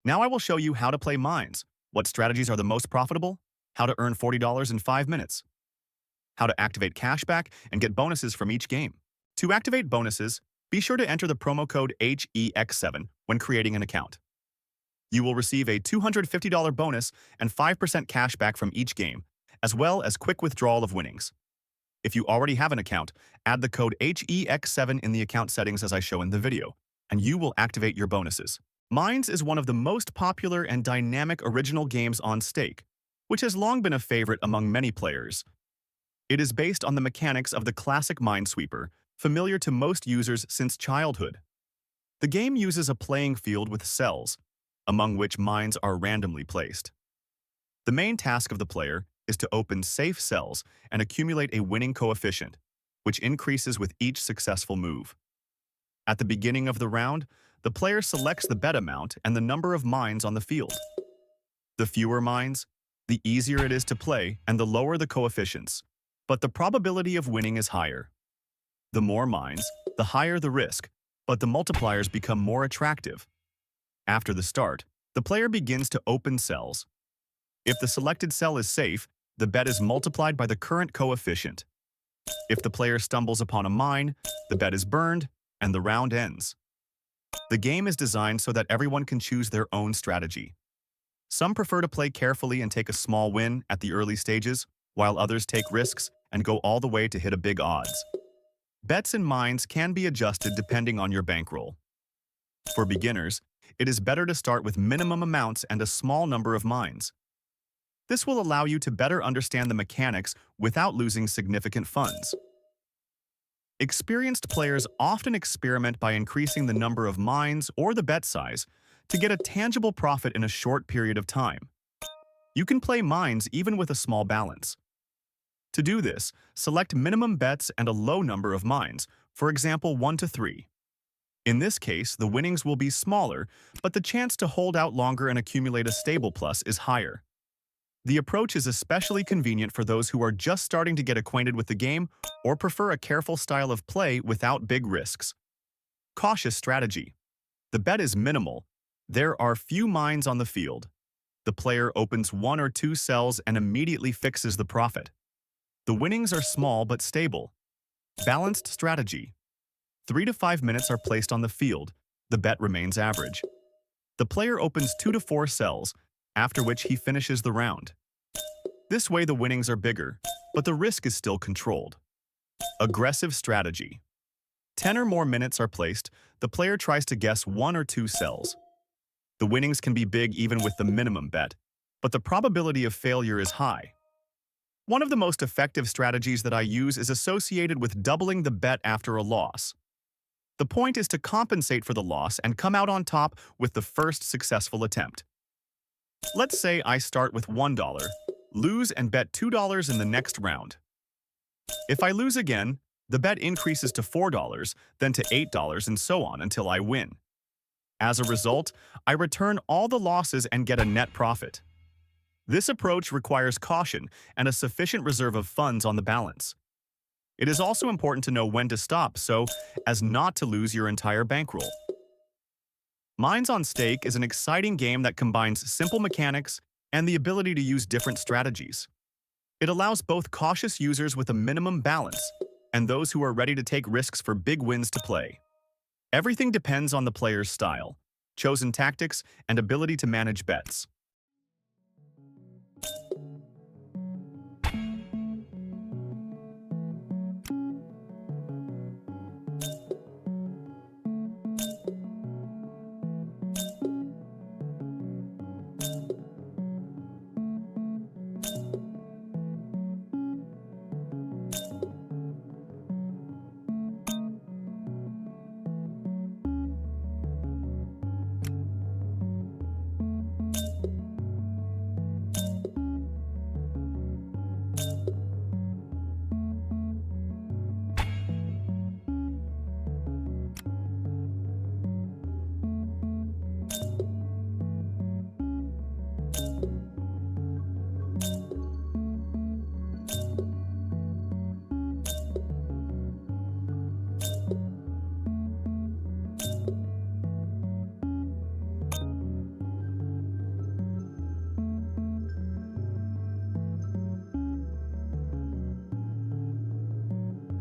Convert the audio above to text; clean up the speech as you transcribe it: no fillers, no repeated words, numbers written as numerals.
Now I will show you how to play mines, what strategies are the most profitable, how to earn $40 in 5 minutes, how to activate cashback and get bonuses from each game. To activate bonuses, be sure to enter the promo code HEX7 when creating an account. You will receive a $250 bonus and 5% cashback from each game, as well as quick withdrawal of winnings. If you already have an account, add the code HEX7 in the account settings as I show in the video, and you will activate your bonuses. Mines is one of the most popular and dynamic original games on Stake, which has long been a favorite among many players. It is based on the mechanics of the classic Minesweeper, familiar to most users since childhood. The game uses a playing field with cells, among which mines are randomly placed. The main task of the player is to open safe cells and accumulate a winning coefficient, which increases with each successful move. At the beginning of the round, the player selects the bet amount and the number of mines on the field. The fewer mines, the easier it is to play and the lower the coefficients, but the probability of winning is higher. The more mines, the higher the risk, but the multipliers become more attractive. After the start, the player begins to open cells. If the selected cell is safe, the bet is multiplied by the current coefficient. If the player stumbles upon a mine, the bet is burned, and the round ends. The game is designed so that everyone can choose their own strategy. Some prefer to play carefully and take a small win at the early stages, while others take risks and go all the way to hit a big odds. Bets in mines can be adjusted depending on your bankroll. For beginners, it is better to start with minimum amounts and a small number of mines. This will allow you to better understand the mechanics without losing significant funds. Experienced players often experiment by increasing the number of mines or the bet size to get a tangible profit in a short period of time. You can play mines even with a small balance. To do this, select minimum bets and a low number of mines, for example 1 to 3. In this case, the winnings will be smaller, but the chance to hold out longer and accumulate a stable plus is higher. The approach is especially convenient for those who are just starting to get acquainted with the game or prefer a careful style of play without big risks. Cautious strategy. The bet is minimal. There are few mines on the field. The player opens 1 or 2 cells and immediately fixes the profit. The winnings are small but stable. Balanced strategy. 3 to 5 minutes are placed on the field. The bet remains average. The player opens 2 to 4 cells, after which he finishes the round. This way the winnings are bigger, but the risk is still controlled. Aggressive strategy. 10 or more minutes are placed, the player tries to guess 1 or 2 cells. The winnings can be big even with the minimum bet, but the probability of failure is high. One of the most effective strategies that I use is associated with doubling the bet after a loss. The point is to compensate for the loss and come out on top with the first successful attempt. Let's say I start with $1, lose and bet $2 in the next round. If I lose again, the bet increases to $4, then to $8 and so on until I win. As a result, I return all the losses and get a net profit. This approach requires caution and a sufficient reserve of funds on the balance. It is also important to know when to stop so as not to lose your entire bankroll. Mines on Stake is an exciting game that combines simple mechanics and the ability to use different strategies. It allows both cautious users with a minimum balance and those who are ready to take risks for big wins to play. Everything depends on the player's style, chosen tactics, and ability to manage bets.